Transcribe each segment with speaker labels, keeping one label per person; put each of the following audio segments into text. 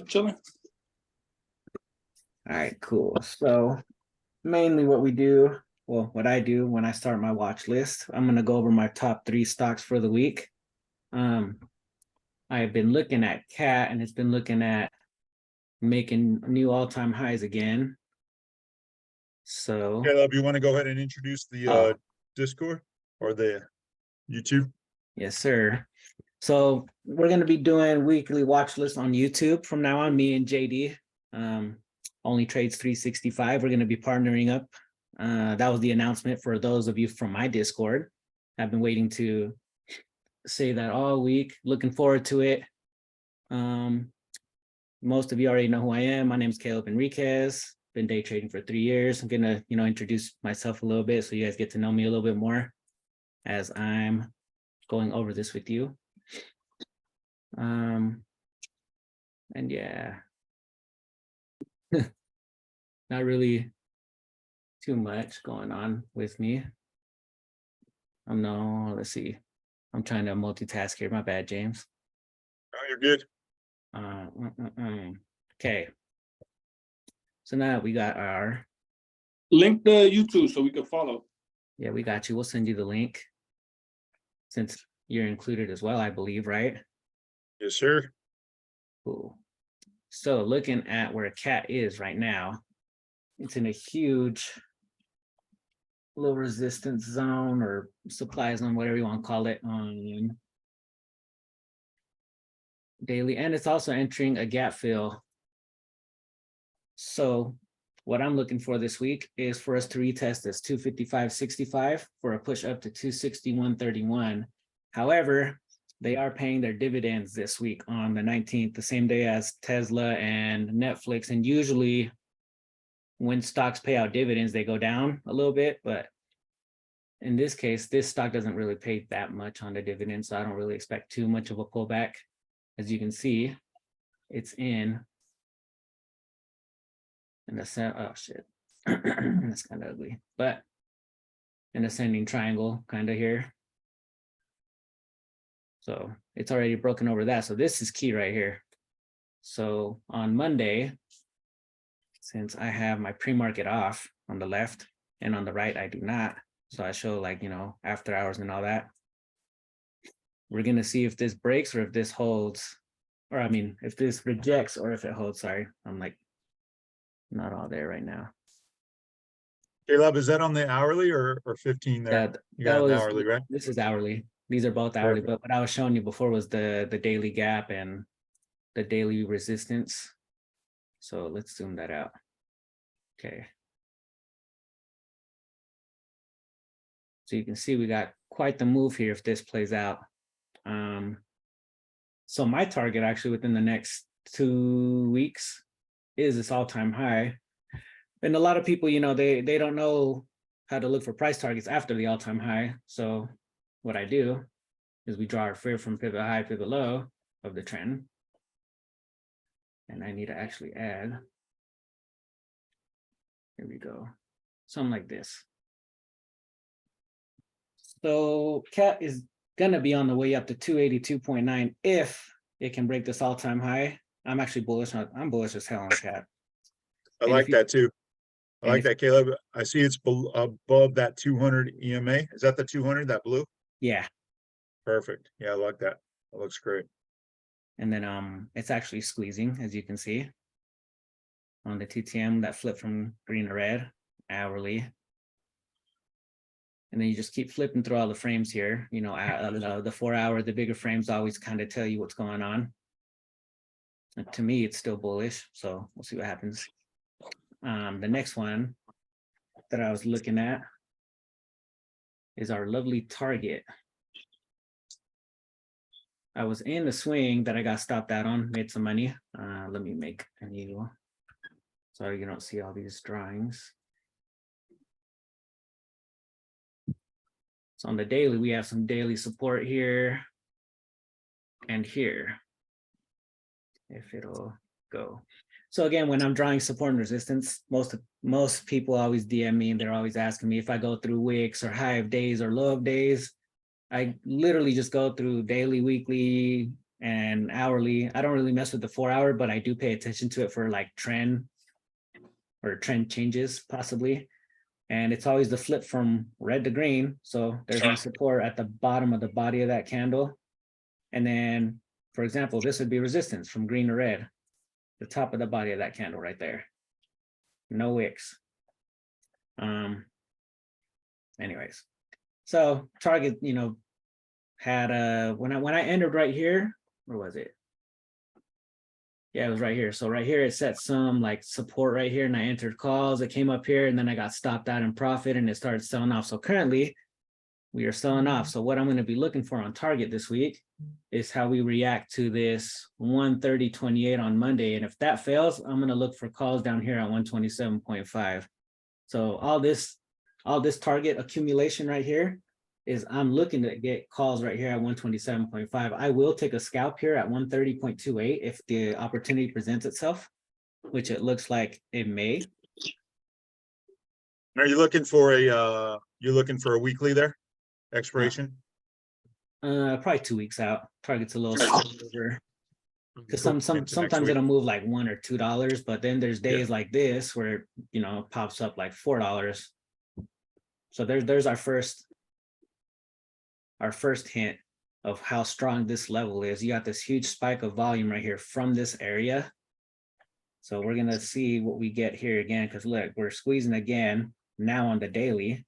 Speaker 1: chilling.
Speaker 2: All right, cool. So mainly what I do when I start my watch list, I'm gonna go over my top 3 stocks for the week. Um, I've been looking at CAT and it's been looking at making new all-time highs again. So
Speaker 3: Caleb, you want to go ahead and introduce the Discord or the YouTube?
Speaker 2: yes, sir. So we're gonna be doing weekly watch lists on YouTube from now on, me and JD. Only Trades 365. We're gonna be partnering up. That was the announcement for those of you from my Discord. I've been waiting to say that all week. Looking forward to it. Most of you already know who I am. My name is Caleb Enriquez. Been day trading for 3 years. I'm gonna, introduce myself a little bit so you guys get to know me a little bit more as I'm going over this with you. And yeah, not really too much going on with me. Let's see. I'm trying to multitask here. My bad, James.
Speaker 3: Oh, you're good.
Speaker 2: Okay. So now we got our
Speaker 1: Link the YouTube so we can follow.
Speaker 2: Yeah, we got you. We'll send you the link since you're included as well, I believe, right?
Speaker 3: Yes, sir.
Speaker 2: Cool. So looking at where CAT is right now, it's in a huge low resistance zone or supply zone, whatever you want to call it, on daily, and it's also entering a gap fill. So what I'm looking for this week is for us to retest this 255.65 for a push up to 261.31. However, they are paying their dividends this week on the 19th, the same day as Tesla and Netflix. And usually when stocks pay out dividends, they go down a little bit, but in this case, this stock doesn't really pay that much on the dividend, so I don't really expect too much of a pullback. As you can see, it's in the oh shit, that's kind of ugly, but an ascending triangle kind of here. So it's already broken over that. So this is key right here. So on Monday, since I have my pre-market off on the left and on the right, I do not. So I show after hours and all that. We're going to see if this breaks or if this holds, or I mean, if this rejects or if it holds. Sorry, I'm not all there right now.
Speaker 3: Caleb, is that on the hourly or 15 there?
Speaker 2: Yeah,
Speaker 3: You got an hourly, right?
Speaker 2: This is hourly. These are both hourly, but what I was showing you before was the daily gap and the daily resistance. So let's zoom that out. Okay. So you can see we got quite the move here if this plays out. So my target actually within the next 2 weeks is this all-time high. And a lot of people, they don't know how to look for price targets after the all-time high. So what I do is we draw our fib from pivot high, pivot low of the trend. And I need to actually add, here we go, something like this. So CAT is gonna be on the way up to 282.9 if it can break this all-time high. I'm actually bullish I'm bullish as hell on CAT.
Speaker 3: I like that too. I like that, Caleb. I see it's above that 200 EMA. Is that the 200, that blue?
Speaker 2: Yeah.
Speaker 3: Perfect. Yeah, I like that. That looks great.
Speaker 2: And then it's actually squeezing, as you can see on the TTM, that flip from green to red hourly. And then you just keep flipping through all the frames here. The 4 hour, the bigger frames always kind of tell you what's going on. And to me, it's still bullish. So we'll see what happens. The next one that I was looking at is our lovely target. I was in the swing that I got stopped out on, made some money. Let me make a new, so you don't see all these drawings. So on the daily, we have some daily support here and here, if it'll go. So again, when I'm drawing support and resistance, most people always DM me and they're always asking me if I go through wicks or high of days or low of days. I literally just go through daily, weekly, And hourly, I don't really mess with the 4 hour, but I do pay attention to it for like trend or trend changes possibly. And it's always the flip from red to green. So there's my support at the bottom of the body of that candle. And then, for example, this would be resistance from green to red, the top of the body of that candle right there. No wicks. Anyways, so target, you know, had when I entered right here, where was it? Yeah, it was right here. So right here, it set some like support right here, and I entered calls. It came up here, and then I got stopped out in profit, and it started selling off. So currently, we are selling off. So what I'm going to be looking for on target this week is how we react to this 130.28 on Monday. And if that fails, I'm going to look for calls down here at 127.5. So all this target accumulation right here is I'm looking to get calls right here at 127.5. I will take a scalp here at 130.28 if the opportunity presents itself, which it looks like it may.
Speaker 3: Are you looking for a weekly there? Expiration?
Speaker 2: Probably 2 weeks out. Target's a little slower. Because sometimes it'll move like $1 or $2, but then there's days like this where, you know, it pops up like $4. So there's our first hint of how strong this level is. You got this huge spike of volume right here from this area. So we're gonna see what we get here again, because look, we're squeezing again now on the daily.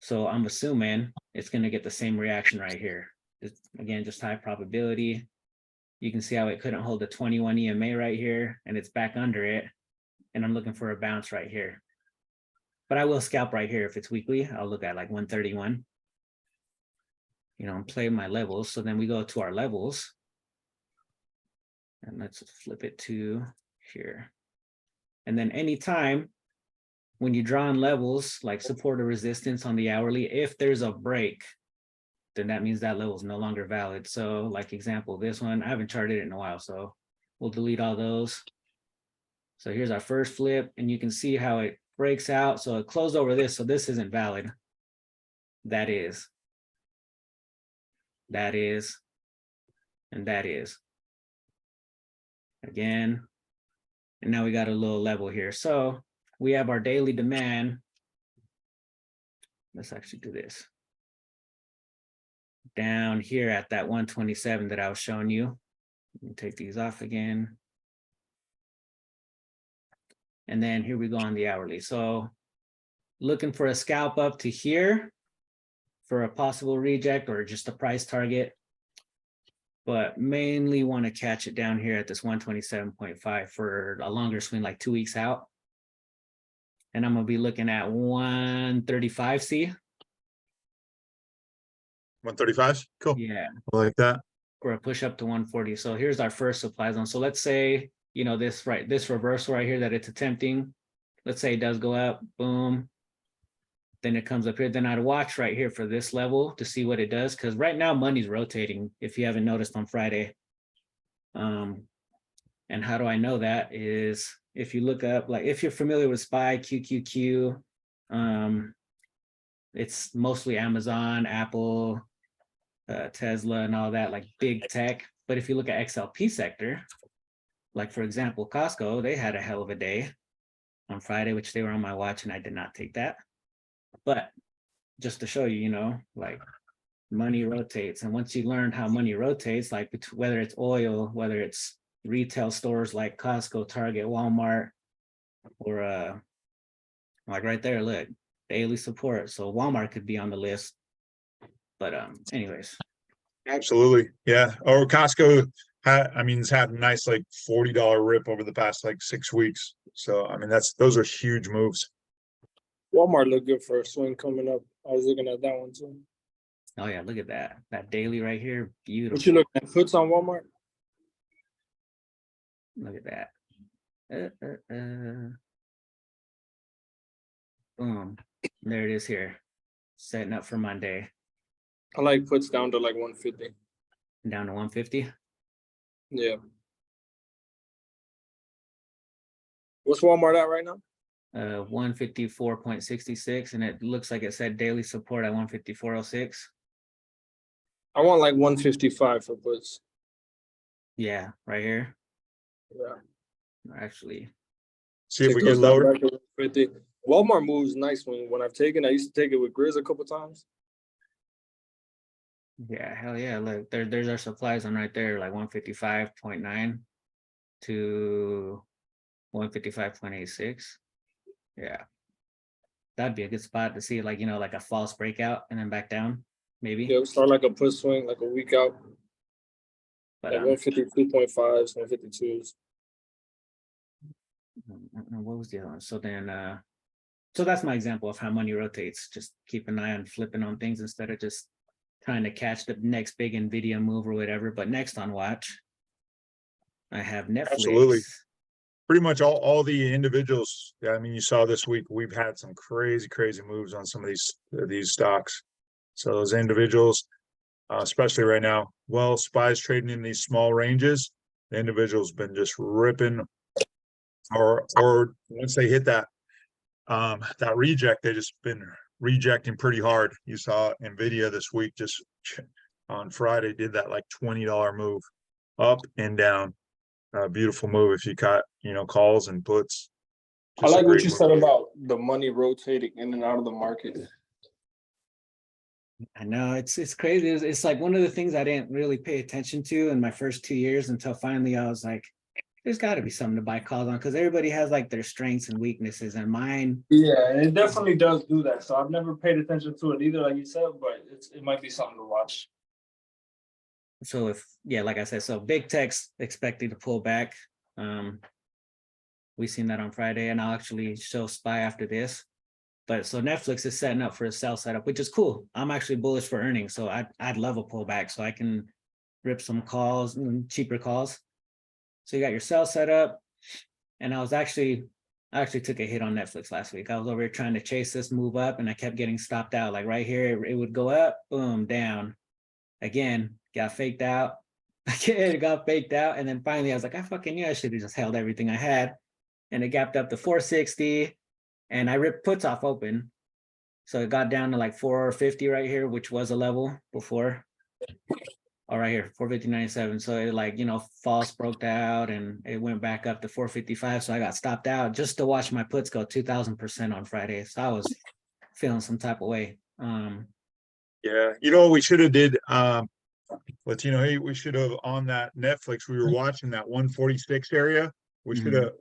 Speaker 2: So I'm assuming it's gonna get the same reaction right here. Again, just high probability. You can see how it couldn't hold the 21 EMA right here, and it's back under it. And I'm looking for a bounce right here. But I will scalp right here if it's weekly. I'll look at like 131. You know, and play my levels. So then we go to our levels. And let's flip it to here. And then anytime when you draw on levels like support or resistance on the hourly, if there's a break, then that means that level is no longer valid. So like example, this one, I haven't charted it in a while, so we'll delete all those. So here's our first flip, and you can see how it breaks out. So it closed over this, so this isn't valid. That is, and that is. Again, and now we got a little level here. So we have our daily demand. Let's actually do this. Down here at that 127 that I was showing you. Let me take these off again. And then here we go on the hourly. So looking for a scalp up to here for a possible reject or just a price target. But mainly want to catch it down here at this 127.5 for a longer swing, like 2 weeks out. And I'm going to be looking at 135, see?
Speaker 3: 135? Cool.
Speaker 2: Yeah.
Speaker 3: I like that.
Speaker 2: For a push up to 140. So here's our first supply zone. So let's say, you know, this reversal right here that it's attempting, let's say it does go up, boom. Then it comes up here. Then I'd watch right here for this level to see what it does. Because right now money's rotating, if you haven't noticed on Friday. And how do I know that is if you look up, like if you're familiar with SPY, QQQ, it's mostly Amazon, Apple, Tesla and all that, like big tech. But if you look at XLP sector, like for example, Costco, they had a hell of a day on Friday, which they were on my watch and I did not take that. But just to show you, you know, like money rotates. And once you learn how money rotates, like whether it's oil, whether it's retail stores like Costco, Target, Walmart, or like right there, look, daily support. So Walmart could be on the list. But anyways.
Speaker 3: Absolutely. Yeah. Or Costco it's had a nice like $40 rip over the past like 6 weeks. So I mean those are huge moves.
Speaker 1: Walmart looked good for a swing coming up. I was looking at that one too.
Speaker 2: Oh yeah, look at that. That daily right here, beautiful.
Speaker 1: What you looking at? Foots on Walmart?
Speaker 2: Look at that. Boom. There it is here. Setting up for Monday.
Speaker 1: I like puts down to like 150.
Speaker 2: Down to 150.
Speaker 1: Yeah. What's Walmart at right now?
Speaker 2: 154.66, and it looks like it said daily support at 154.06.
Speaker 1: I want like 155 for puts.
Speaker 2: Yeah, right here.
Speaker 1: Yeah.
Speaker 2: Actually,
Speaker 3: See if
Speaker 1: Take
Speaker 3: we get
Speaker 1: those down
Speaker 3: lower.
Speaker 1: back to 150. Walmart moves nice when I've taken. I used to take it with Grizz a couple times.
Speaker 2: yeah, hell yeah. Look, there's our supply zone right there, like 155.9 to 155.86. Yeah. That'd be a good spot to see, like, like a false breakout and then back down, maybe.
Speaker 1: Yeah, we start like a put swing, like a week out,
Speaker 2: But
Speaker 1: like 152.5s, 152s.
Speaker 2: what was the other one? So then so that's my example of how money rotates. Just keep an eye on flipping on things instead of just trying to catch the next big Nvidia move or whatever. But next on watch, I have Netflix.
Speaker 3: Absolutely. Pretty much all the individuals. Yeah, I mean, you saw this week we've had some crazy moves on some of these stocks. So those individuals, especially right now, well, SPY's trading in these small ranges. The individual's been just ripping, or once they hit that reject, they just been rejecting pretty hard. You saw Nvidia this week just on Friday did that like $20 move up and down. Beautiful move if you caught, calls and puts.
Speaker 1: I like what you
Speaker 3: move.
Speaker 1: said about the money rotating in and out of the market.
Speaker 2: I know it's crazy. It's like one of the things I didn't really pay attention to in my first 2 years until finally I was like, there's got to be something to buy calls on because everybody has like their strengths and weaknesses, and mine.
Speaker 1: Yeah, it definitely does do that. So I've never paid attention to it either, like you said, but it might be something to watch.
Speaker 2: So like I said, so big tech's expected to pull back. We seen that on Friday, and I'll actually show SPY after this. But so Netflix is setting up for a sell setup, which is cool. I'm actually bullish for earnings, so I'd love a pullback so I can rip some calls, cheaper calls. So you got your sell set up, and I actually took a hit on Netflix last week. I was over here trying to chase this move up, and I kept getting stopped out. Like right here, it would go up, boom, down. Again, got faked out. Again, it got faked out, and then finally I was like, I fucking knew I should have just held everything I had, and it gapped up to 460. And I ripped puts off open. So it got down to like 450 right here, which was a level before. All right here, 450.97. So it like, false broke out and it went back up to 455. So I got stopped out just to watch my puts go 2000% on Friday. So I was feeling some type of way.
Speaker 3: Yeah, we should have did hey, we should have on that Netflix, we were watching that 146 area. We should have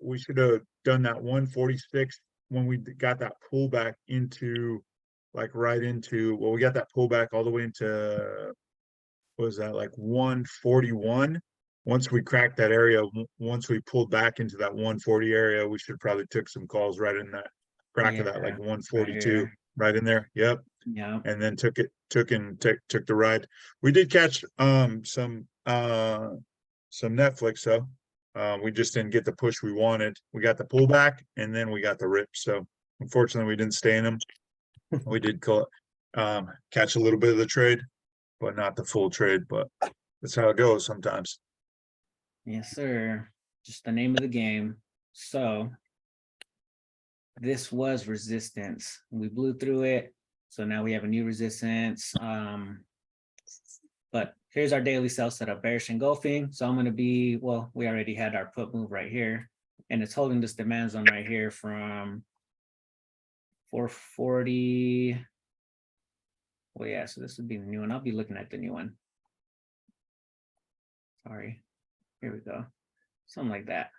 Speaker 3: done that 146 when we got that pullback into we got that pullback all the way into, what was that, like 141. Once we cracked that area, once we pulled back into that 140 area, we should probably took some calls right in that crack of that, like 142 right in there. Yep.
Speaker 2: Yeah.
Speaker 3: And then took the ride. We did catch some Netflix though. We just didn't get the push we wanted. We got the pullback and then we got the rip. So unfortunately we didn't stay in them. We did catch a little bit of the trade, but not the full trade. But that's how it goes sometimes.
Speaker 2: Yes, sir. Just the name of the game. So this was resistance. We blew through it. So now we have a new resistance. But here's our daily sell setup, bearish engulfing. So I'm going to be, we already had our put move right here, and it's holding this demand zone right here from 440. Well, yeah, so this would be the new one. I'll be looking at the new one. Sorry. Here we go. Something like that.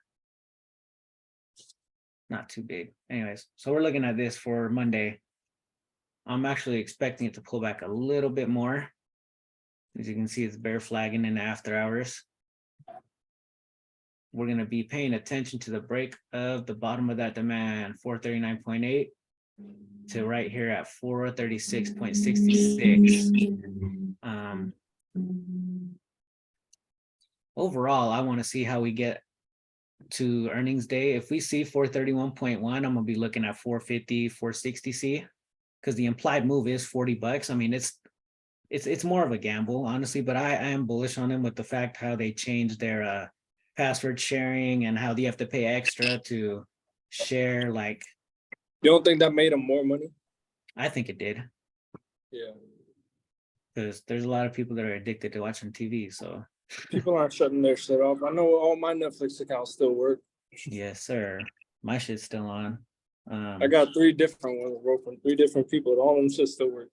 Speaker 2: Not too big. Anyways, so we're looking at this for Monday. I'm actually expecting it to pull back a little bit more. As you can see, it's bear flagging in the after hours. We're going to be paying attention to the break of the bottom of that demand, 439.8 to right here at 436.66. Overall, I want to see how we get to earnings day. If we see 431.1, I'm going to be looking at 450, 460 C, because the implied move is $40. I mean, it's more of a gamble, honestly, but I am bullish on them with the fact how they changed their password sharing and how they have to pay extra to share. Like,
Speaker 1: you don't think that made them more money?
Speaker 2: I think it did.
Speaker 1: Yeah.
Speaker 2: because there's a lot of people that are addicted to watching TV. So
Speaker 1: People aren't shutting their shit off. I know all my Netflix accounts still work.
Speaker 2: yes, sir. My shit's still on.
Speaker 1: I got 3 different ones, bro, from 3 different people. And all of them shit still work.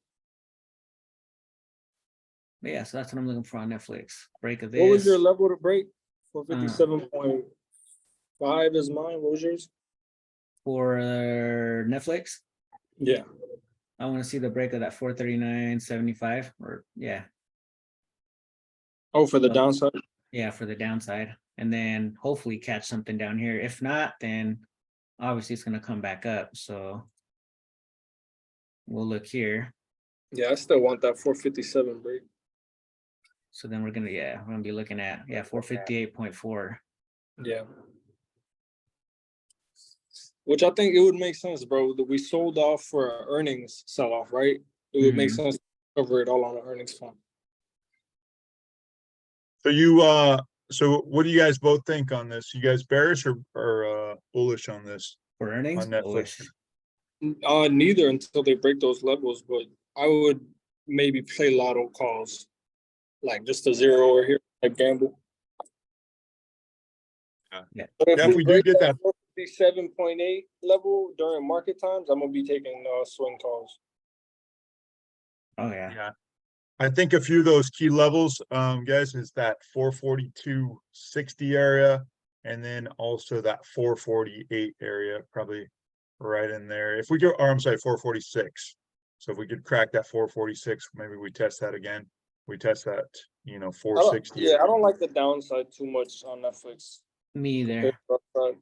Speaker 2: But yeah, so that's what I'm looking for on Netflix. Break of this.
Speaker 1: What was your level to break? 457.5 is mine. What was yours?
Speaker 2: For Netflix?
Speaker 1: Yeah.
Speaker 2: I want to see the break of that 439.75 or yeah.
Speaker 1: Oh, for the
Speaker 2: So-
Speaker 1: downside?
Speaker 2: Yeah, for the downside. And then hopefully catch something down here. If not, then obviously it's going to come back up. So we'll look here.
Speaker 1: Yeah, I still want that 457 break.
Speaker 2: So then we're gonna be looking at 458.4.
Speaker 1: Yeah. Which I think it would make sense, bro, that we sold off for our earnings sell-off, right? It would make
Speaker 2: Mhm.
Speaker 1: sense to cover it all on the earnings fund.
Speaker 3: So so what do you guys both think on this? You guys bearish or bullish on this?
Speaker 2: For earnings,
Speaker 3: On Netflix.
Speaker 2: bullish.
Speaker 1: Neither until they break those levels, but I would maybe play lotto calls, like just a 0 or here, like gamble.
Speaker 2: Yeah.
Speaker 1: But if
Speaker 3: Yeah, if
Speaker 1: we
Speaker 3: we do
Speaker 1: break
Speaker 3: get
Speaker 1: that
Speaker 3: that,
Speaker 1: 47.8 level during market times, I'm gonna be taking swing calls.
Speaker 2: Oh yeah.
Speaker 3: yeah. I think a few of those key levels, guys, is that 442.60 area, and then also that 448 area, probably right in there. If we go, or I'm sorry, 446. So if we could crack that 446, maybe we test that again. We test that, 460.
Speaker 1: Yeah, I don't like the downside too much on Netflix.
Speaker 2: Me either.
Speaker 1: compared to upside.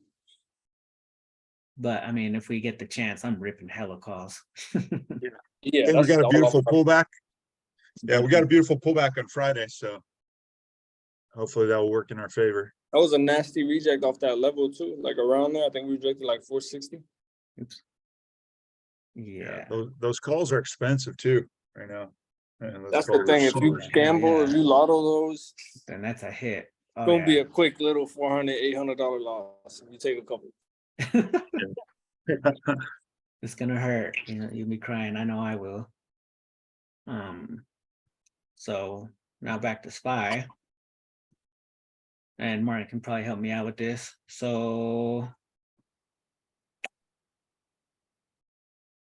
Speaker 2: But I mean, if we get the chance, I'm ripping hella calls.
Speaker 1: Yeah,
Speaker 3: And we got a
Speaker 1: all
Speaker 3: beautiful
Speaker 1: I'm-
Speaker 3: pullback. Yeah, we got a beautiful pullback on Friday, so hopefully that will work in our favor.
Speaker 1: That was a nasty reject off that level too, like around there. I think we rejected like 460.
Speaker 2: Oops. Yeah.
Speaker 3: Those calls are expensive too, right now. And those
Speaker 1: That's the
Speaker 3: calls are
Speaker 1: thing. If you
Speaker 3: super-
Speaker 1: gamble, if
Speaker 2: yeah.
Speaker 1: you lotto those,
Speaker 2: Then that's a hit.
Speaker 1: it's
Speaker 2: Oh,
Speaker 1: gonna be
Speaker 2: yeah.
Speaker 1: a quick little $400, $800 loss if you take a couple.
Speaker 2: It's gonna hurt. You'll be crying. I know I will. So now back to SPY. And Martin can probably help me out with this. So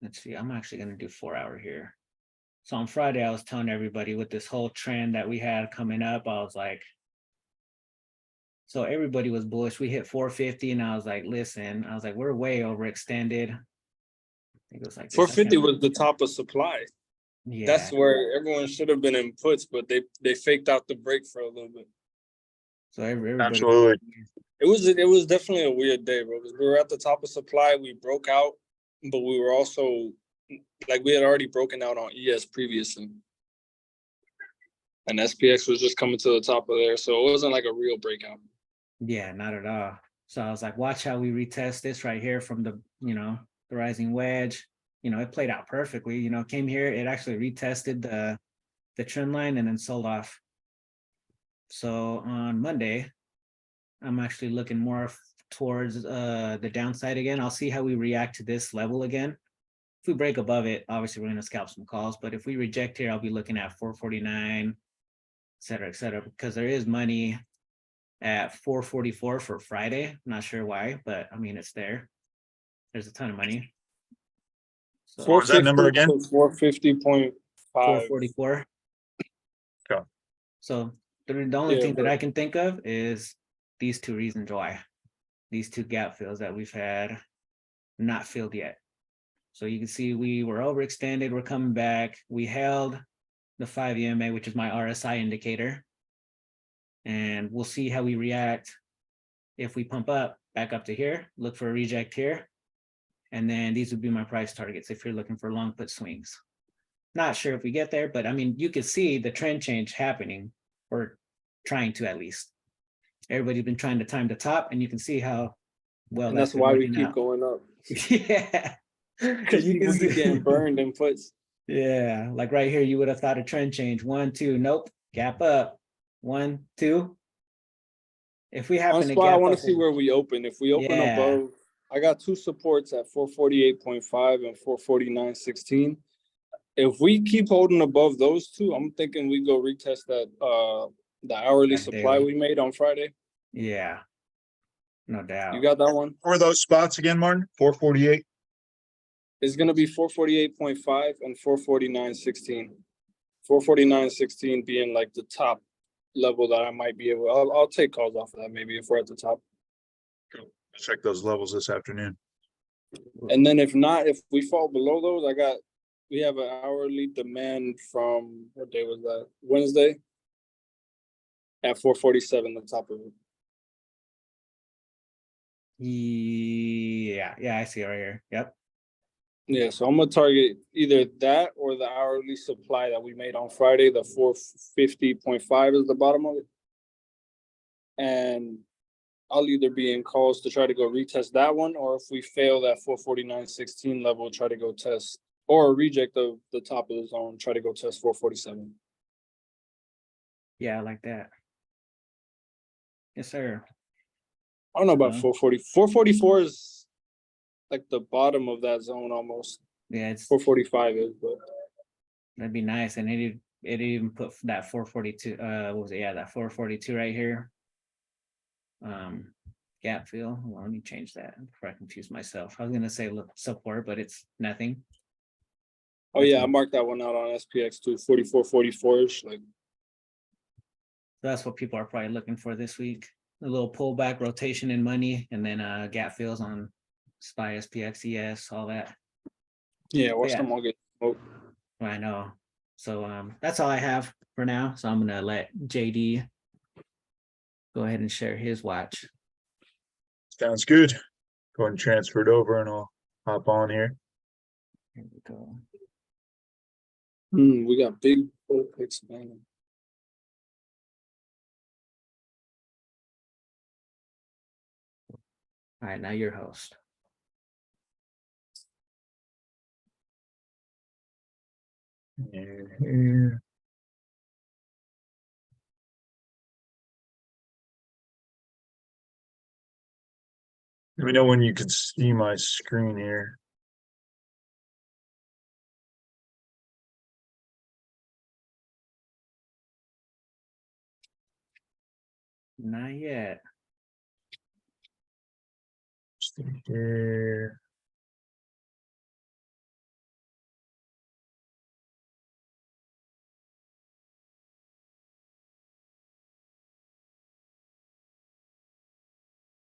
Speaker 2: let's see, I'm actually gonna do 4 hour here. So on Friday, I was telling everybody with this whole trend that we had coming up, I was like, so everybody was bullish. We hit 450 and I was like, listen, I was like, we're way overextended. I think it was like this.
Speaker 1: 450 was the top of supply.
Speaker 2: Yeah.
Speaker 1: That's where everyone should have been in puts, but they faked out the break for a little bit.
Speaker 2: So everybody.
Speaker 3: Absolutely.
Speaker 1: It was definitely a weird day, bro. Because we were at the top of supply, we broke out, but we were also like we had already broken out on ES previously. And SPX was just coming to the top of there. So it wasn't like a real breakout.
Speaker 2: Yeah, not at all. So I was like, watch how we retest this right here from the, the rising wedge. It played out perfectly. Came here, it actually retested the trend line and then sold off. So on Monday, I'm actually looking more towards the downside again. I'll see how we react to this level again. If we break above it, obviously we're going to scalp some calls. But if we reject here, I'll be looking at 449, et cetera, because there is money at 444 for Friday. I'm not sure why, but I mean, it's there. There's a ton of money. So
Speaker 3: What was that number again?
Speaker 1: 450.5.
Speaker 2: 444.
Speaker 3: Okay.
Speaker 2: So the only
Speaker 1: Yeah,
Speaker 2: thing that
Speaker 1: but-
Speaker 2: I can think of is these two reasons why. These two gap fills that we've had not filled yet. So you can see we were overextended. We're coming back. We held the 5 EMA, which is my RSI indicator. And we'll see how we react if we pump up back up to here, look for a reject here. And then these would be my price targets if you're looking for long put swings. Not sure if we get there, but I mean, you could see the trend change happening, or trying to at least. Everybody's been trying to time the top, and you can see how well
Speaker 1: And that's
Speaker 2: been
Speaker 1: why we
Speaker 2: working
Speaker 1: keep
Speaker 2: out.
Speaker 1: going up.
Speaker 2: Yeah.
Speaker 1: Because
Speaker 2: You
Speaker 1: people
Speaker 2: can
Speaker 1: keep
Speaker 2: see-
Speaker 1: getting burned in puts.
Speaker 2: Yeah, like right here, you would have thought a trend change. 1, 2, nope, gap up. 1, 2. If we happen
Speaker 1: On
Speaker 2: to
Speaker 1: SPY, I
Speaker 2: gap
Speaker 1: want
Speaker 2: up,
Speaker 1: to see where we open. If we open
Speaker 2: Yeah.
Speaker 1: above, I got 2 supports at 448.5 and 449.16. If we keep holding above those two, I'm thinking we go retest that the hourly
Speaker 2: That
Speaker 1: supply
Speaker 2: daily.
Speaker 1: we made on Friday.
Speaker 2: Yeah. No doubt.
Speaker 1: You got that one?
Speaker 3: Where are those spots again, Martin? 448.
Speaker 1: It's gonna be 448.5 and 449.16. 449.16 being like the top level that I might be able. I'll take calls off of that maybe if we're at the top.
Speaker 3: Check those levels this afternoon.
Speaker 1: And then if not, if we fall below those, we have an hourly demand from what day was that? Wednesday at 447, the top of it.
Speaker 2: Yeah, I see it right here. Yep.
Speaker 1: Yeah, so I'm gonna target either that or the hourly supply that we made on Friday. The 450.5 is the bottom of it. And I'll either be in calls to try to go retest that one, or if we fail that 449.16 level, try to go test or reject the top of the zone, try to go test 447.
Speaker 2: Yeah, I like that. Yes, sir.
Speaker 1: I don't know about 440. 444 is like the bottom of that zone almost.
Speaker 2: Yeah, it's
Speaker 1: 445 is, but
Speaker 2: that'd be nice. And it even put that 442. What was it? Yeah, that 442 right here. Gap fill. Well, let me change that before I confuse myself. I was gonna say look support, but it's nothing.
Speaker 1: oh yeah, I marked that one out on SPX too. 44-44ish. Like
Speaker 2: That's what people are probably looking for this week. A little pullback, rotation in money, and then gap fills on SPY, SPX, ES, all that.
Speaker 1: yeah, watch
Speaker 2: Yeah.
Speaker 1: them all get smoked.
Speaker 2: I know. So that's all I have for now. So I'm gonna let JD go ahead and share his watch.
Speaker 3: Sounds good. Go ahead and transfer it over and I'll hop on here.
Speaker 2: Here we go.
Speaker 1: We got big picks, man.
Speaker 2: All right, now your host.
Speaker 3: Here. Let me know when you can see my screen here.
Speaker 2: Not yet.
Speaker 3: Stay here.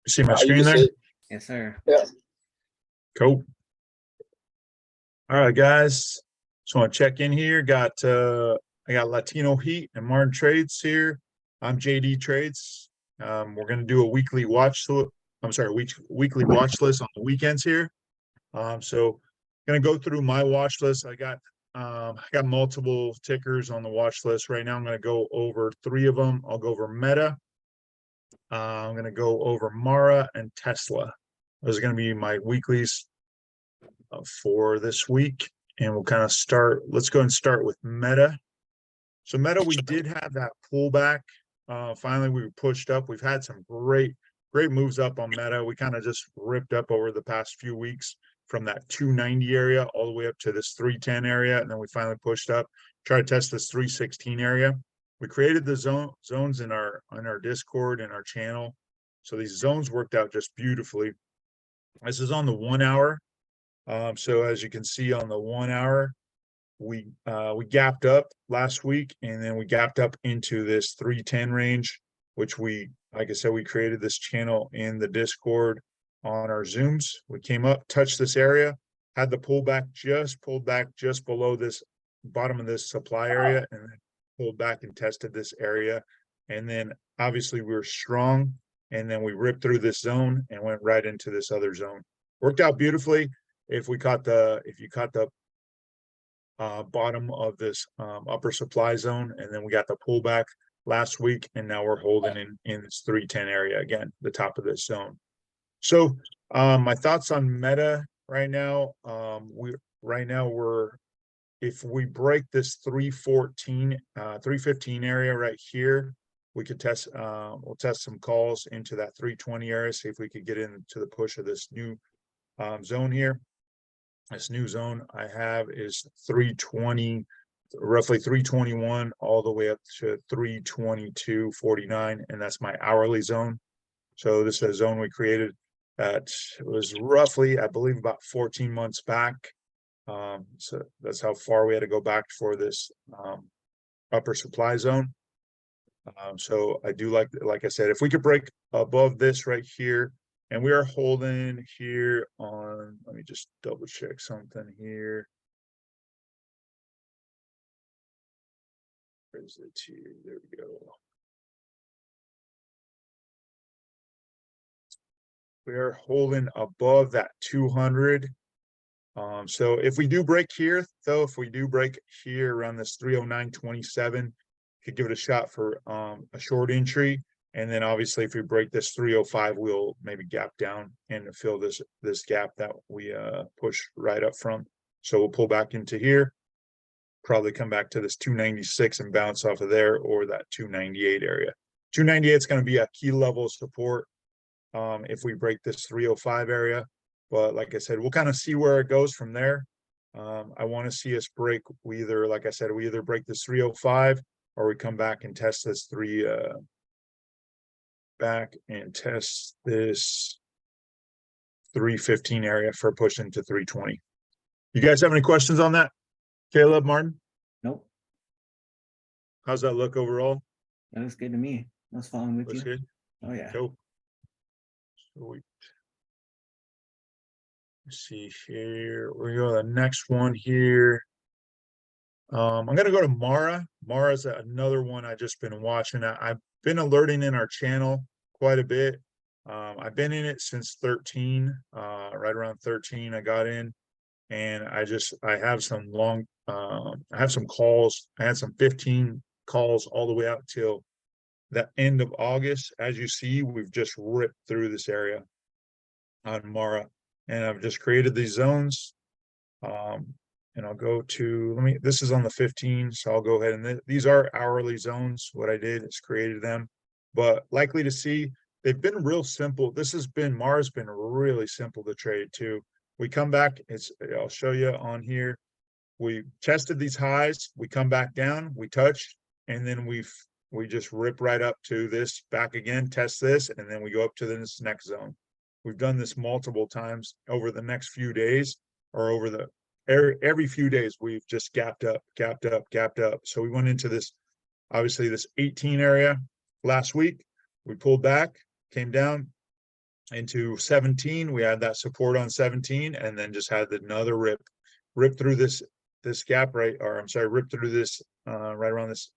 Speaker 3: You see my
Speaker 1: You
Speaker 3: screen
Speaker 1: can
Speaker 3: there?
Speaker 1: see it.
Speaker 2: Yes, sir.
Speaker 1: Yeah.
Speaker 3: Cool. All right, guys. Just want to check in here. I got Latino Heat and Martin Trades here. I'm JD Trades. We're gonna do a weekly weekly watch list on the weekends here. So gonna go through my watch list. I got multiple tickers on the watch list right now. I'm gonna go over 3 of them. I'll go over Meta. I'm gonna go over Mara and Tesla. Those are gonna be my weeklies for this week. And we'll kind of let's go and start with Meta. So Meta, we did have that pullback. Finally, we were pushed up. We've had some great moves up on Meta. We kind of just ripped up over the past few weeks from that 290 area all the way up to this 310 area. And then we finally pushed up, try to test this 316 area. We created the zones in our Discord and our channel. So these zones worked out just beautifully. This is on the 1 hour. So as you can see on the 1 hour, we gapped up last week, and then we gapped up into this 310 range, which like I said, we created this channel in the Discord on our Zooms. We came up, touched this area, had the pulled back just below this bottom of this supply area, and then pulled back and tested this area. And then obviously we were strong, and then we ripped through this zone and went right into this other zone. Worked out beautifully. If you caught the bottom of this upper supply zone, and then we got the pullback last week, and now we're holding in this 310 area again, the top of this zone. So my thoughts on Meta right now, if we break this 314 315 area right here, we could we'll test some calls into that 320 area, see if we could get into the push of this new zone here. This new zone I have is 320, roughly 321, all the way up to 322.49, and that's my hourly zone. So this is a zone we created that was roughly, I believe, about 14 months back. So that's how far we had to go back for this upper supply zone. So I do like I said, if we could break above this right here, and we are holding here on, let me just double check something here. Where's the T? There we go. We are holding above that 200. So if we do break here, though, if we do break here around this 309.27, could give it a shot for a short entry. And then obviously if we break this 305, we'll maybe gap down and fill this gap that we push right up from. So we'll pull back into here, probably come back to this 296 and bounce off of there, or that 298 area. 298 is going to be a key level of support if we break this 305 area. But like I said, we'll kind of see where it goes from there. I want to see us break. We either, like I said, we either break this 305 or we come back and test this back and test this 315 area for a push into 320. You guys have any questions on that? Caleb, Martin?
Speaker 2: Nope,
Speaker 3: How's that look overall?
Speaker 2: that looks good to me. I was following with
Speaker 3: Looks
Speaker 2: you.
Speaker 3: good.
Speaker 2: Oh yeah.
Speaker 3: Cool. Sweet. Let's see here. We go to the next one here. I'm gonna go to Mara. Mara's another one I just been watching. I've been alerting in our channel quite a bit. I've been in it since 13, right around 13 I got in, and I have some long I have some calls. I had some 15 calls all the way out till the end of August. As you see, we've just ripped through this area on Mara, and I've just created these zones. And I'll go to, this is on the 15, so I'll go ahead and these are hourly zones. What I did is created them, but likely to see, they've been real simple. Mara's been really simple to trade too. We come back, I'll show you on here. We tested these highs, we come back down, we touch, and then we just rip right up to this, back again, test this, and then we go up to this next zone. We've done this multiple times over the next few days, or over the every few days. We've just gapped up. So we went into this, obviously this 18 area last week. We pulled back, came down into 17. We had that support on 17, and then just had another rip through this gap rip through this right around this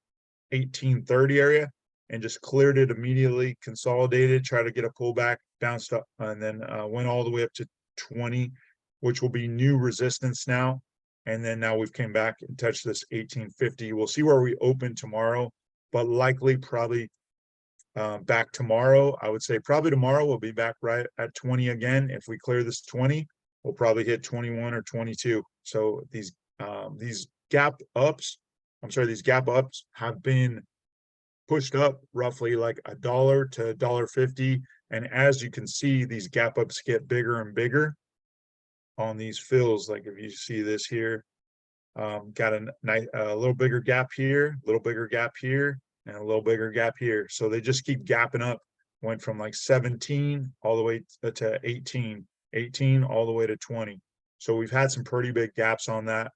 Speaker 3: 1830 area, and just cleared it immediately, consolidated, try to get a pullback, bounced up, and then went all the way up to 20, which will be new resistance now. And then now we've came back and touched this 1850. We'll see where we open tomorrow, but likely probably back tomorrow. I would say probably tomorrow we'll be back right at 20 again. If we clear this 20, we'll probably hit 21 or 22. So these gap ups have been pushed up roughly like $1 to $1.50. And as you can see, these gap ups get bigger and bigger on these fills. Like if you see this here, got a little bigger gap here, a little bigger gap here, and a little bigger gap here. So they just keep gapping up. Went from like 17 all the way to 18, 18 all the way to 20. So we've had some pretty big gaps on that.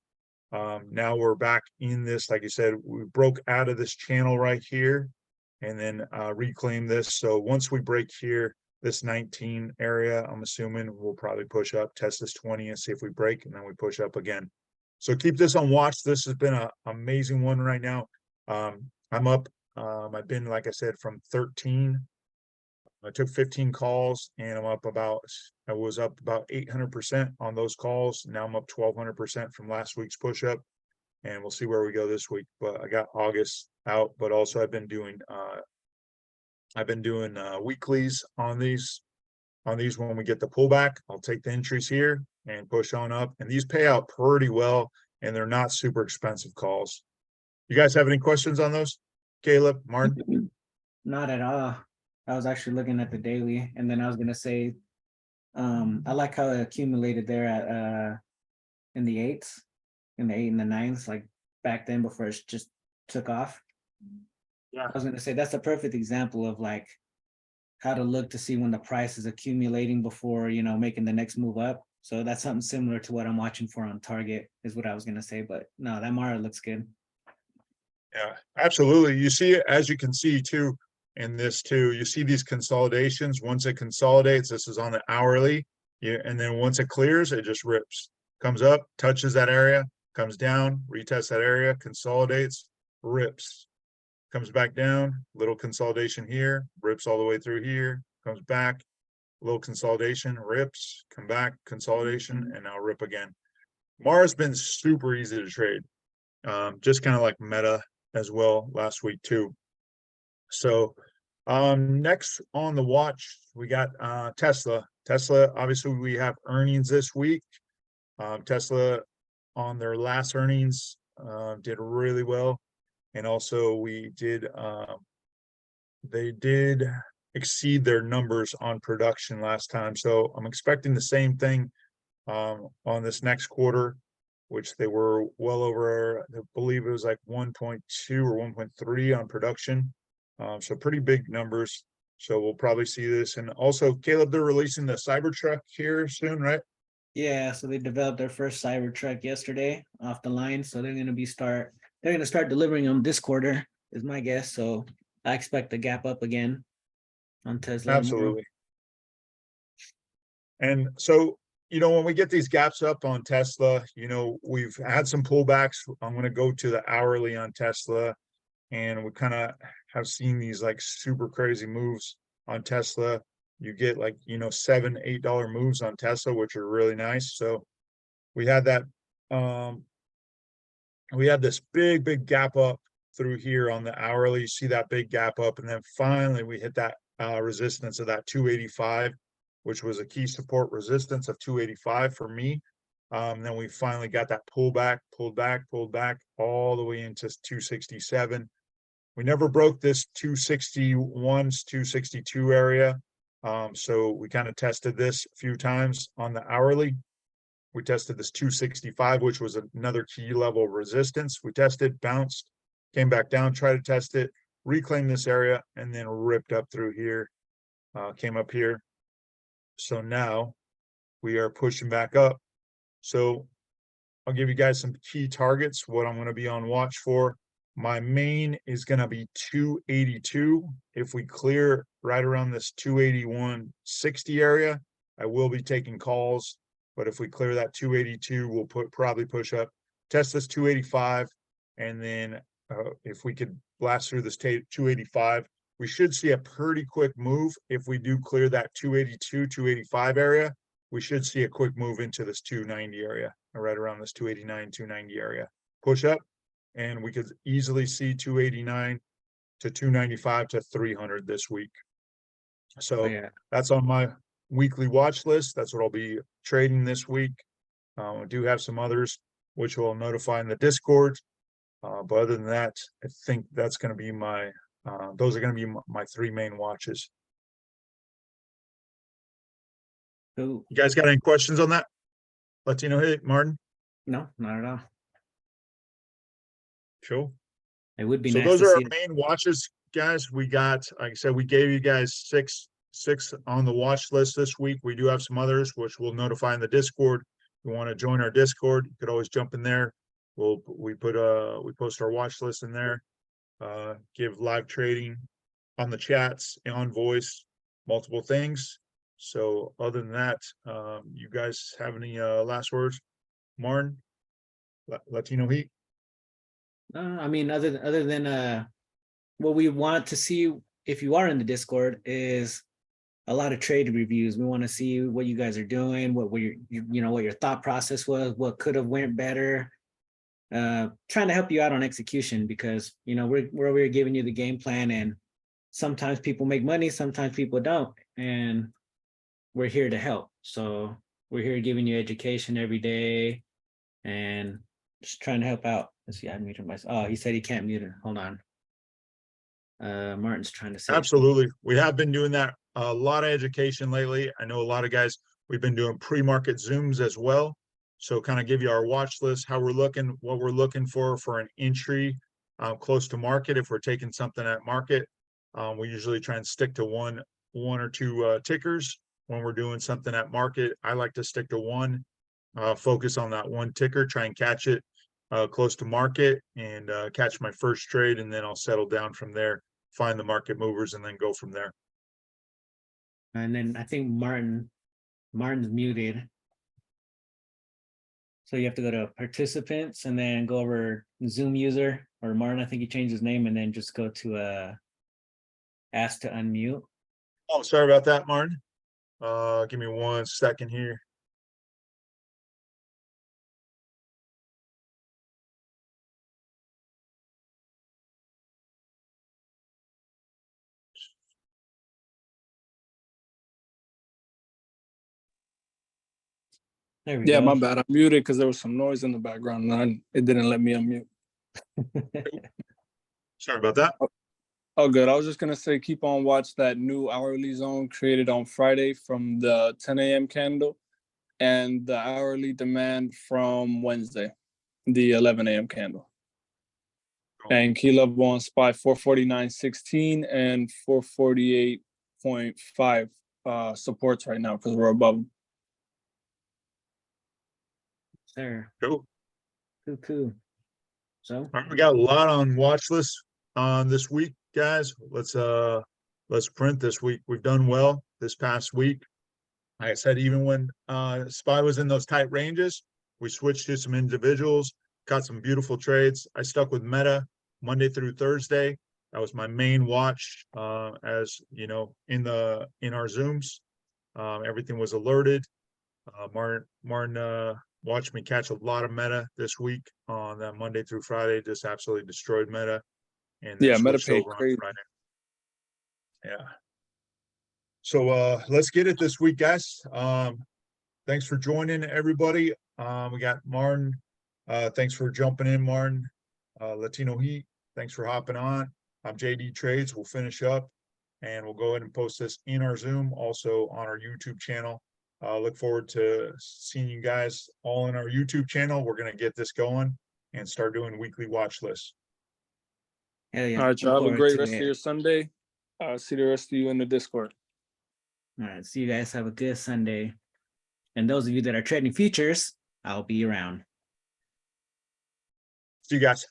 Speaker 3: Now we're back in this, like you said, we broke out of this channel right here, and then reclaim this. So once we break here, this 19 area, I'm assuming we'll probably push up, test this 20 and see if we break, and then we push up again. So keep this on watch. This has been an amazing one right now. I'm up. I've been, like I said, from 13. I took 15 calls, and I was up about 800% on those calls. Now I'm up 1200% from last week's push up, and we'll see where we go this week. But I got August out, but also I've been doing weeklies on these when we get the pullback. I'll take the entries here and push on up, and these pay out pretty well, and they're not super expensive calls. You guys have any questions on those? Caleb, Martin?
Speaker 2: Not at all. I was actually looking at the daily, and then I was gonna say, I like how it accumulated there at in the eights, in the eight and the nines, like back then before it just took off.
Speaker 3: Yeah.
Speaker 2: I was gonna say that's a perfect example of like how to look to see when the price is accumulating before, you know, making the next move up. So that's something similar to what I'm watching for on Target is what I was gonna say. But no, that Mara looks good.
Speaker 3: Yeah, absolutely. You see it, as you can see too, in this too, you see these consolidations. Once it consolidates, this is on the hourly. Yeah, and then once it clears, it just rips. Comes up, touches that area, comes down, retests that area, consolidates, rips. Comes back down, little consolidation here, rips all the way through here, comes back, little consolidation, rips, come back, consolidation, and now rip again. Mara's been super easy to trade. Just kind of like Meta as well last week too. So next on the watch, we got Tesla. Tesla, obviously we have earnings this week. Tesla on their last earnings did really well. And also we did they did exceed their numbers on production last time. So I'm expecting the same thing on this next quarter, which they were well over, I believe it was like 1.2 or 1.3 on production. So pretty big numbers. So we'll probably see this. And also, Caleb, they're releasing the Cybertruck here soon, right?
Speaker 2: Yeah, so they developed their first Cybertruck yesterday off the line. So they're gonna start delivering them this quarter, is my guess. So I expect the gap up again on Tesla.
Speaker 3: Absolutely. And so, you know, when we get these gaps up on Tesla, you know, we've had some pullbacks. I'm going to go to the hourly on Tesla, and we kind of have seen these like super crazy moves on Tesla. You get like, you know, $7-8 moves on Tesla, which are really nice. So we had that, we had this big gap up through here on the hourly. You see that big gap up, and then finally we hit that resistance of that 285, which was a key support resistance of 285 for me. Then we finally got that pulled back all the way into 267. We never broke this 261, 262 area. So we kind of tested this a few times on the hourly. We tested this 265, which was another key level of resistance. We tested, bounced, came back down, tried to test it, reclaimed this area, and then ripped up through here, came up here. So now we are pushing back up. So I'll give you guys some key targets, what I'm going to be on watch for. My main is going to be 282. If we clear right around this 281.60 area, I will be taking calls. But if we clear that 282, we'll probably push up, test this 285. And then if we could blast through this 285, we should see a pretty quick move. If we do clear that 282, 285 area, we should see a quick move into this 290 area, right around this 289, 290 area. Push up, and we could easily see 289 to 295 to 300 this week. So that's on my weekly watch list. That's what I'll be trading this week. I do have some others, which will notify in the Discord. But other than that, I think that's going to be my, those are going to be my three main watches.
Speaker 2: Cool.
Speaker 3: You guys got any questions on that? Latino hit, Martin?
Speaker 2: No, not at all.
Speaker 3: Cool.
Speaker 2: It would be
Speaker 3: so
Speaker 2: nice
Speaker 3: those
Speaker 2: to
Speaker 3: are our
Speaker 2: see
Speaker 3: main watches, guys. We got, like I said, we gave you guys six on the watch list this week. We do have some others, which we'll notify in the Discord. If you want to join our Discord, you could always jump in there. We post our watch list in there, give live trading on the chats, on voice, multiple things. So other than that, you guys have any last words? Martin, Latino Heat?
Speaker 2: I mean, other than what we want to see if you are in the Discord is a lot of trade reviews. We want to see what you guys are doing, what what your thought process was, what could have went better. Trying to help you out on execution, because we're giving you the game plan, and sometimes people make money, sometimes people don't, and we're here to help. So we're here giving you education every day and just trying to help out. Let's see, I muted myself. Oh, he said he can't mute it. Hold on. Martin's trying to say
Speaker 3: Absolutely. We have been doing that, a lot of education lately. I know a lot of guys, we've been doing pre-market Zooms as well. So kind of give you our watch list, how we're looking, what we're looking for an entry close to market. If we're taking something at market, we usually try and stick to one or two tickers. When we're doing something at market, I like to stick to one, focus on that one ticker, try and catch it close to market and catch my first trade, and then I'll settle down from there, find the market movers, and then go from there.
Speaker 2: And then I think Martin's muted. So you have to go to participants and then go over Zoom user, or Martin, I think he changed his name, and then just go to ask to unmute.
Speaker 3: Oh, sorry about that, Martin. Give me 1 second here.
Speaker 2: There we
Speaker 1: Yeah,
Speaker 2: go.
Speaker 1: my bad. I muted because there was some noise in the background and it didn't let me unmute.
Speaker 3: Sorry about that.
Speaker 1: Oh, good. I was just gonna say, keep on watch that new hourly zone created on Friday from the 10 a.m. candle, and the hourly demand from Wednesday, the 11 a.m. candle. And key level on SPY 449.16 and 448.5 supports right now because we're above them.
Speaker 2: Sir,
Speaker 3: Cool.
Speaker 2: cool. So
Speaker 3: All right, we got a lot on watch list this week, guys. Let's print this week. We've done well this past week. Like I said, even when SPY was in those tight ranges, we switched to some individuals, got some beautiful trades. I stuck with Meta Monday through Thursday. That was my main watch, as you know, in our Zooms. Everything was alerted. Martin watched me catch a lot of Meta this week on that Monday through Friday, just absolutely destroyed Meta. And then
Speaker 1: Yeah, Meta
Speaker 3: switched
Speaker 1: paid
Speaker 3: over on
Speaker 1: crazy.
Speaker 3: Friday. Yeah. So let's get it this week, guys. Thanks for joining, everybody. We got Martin. Thanks for jumping in, Martin. Latino Heat, thanks for hopping on. I'm JD Trades. We'll finish up and we'll go ahead and post this in our Zoom, also on our YouTube channel. Look forward to seeing you guys all in our YouTube channel. We're going to get this going and start doing weekly watch lists.
Speaker 2: hell yeah.
Speaker 1: All right, y'all.
Speaker 2: Look
Speaker 1: Have a
Speaker 2: forward
Speaker 1: great
Speaker 2: to
Speaker 1: rest of
Speaker 2: it.
Speaker 1: your Sunday. See the rest of you in the Discord.
Speaker 2: All right. See you guys. Have a good Sunday. And those of you that are trading futures, I'll be around.
Speaker 3: See you guys.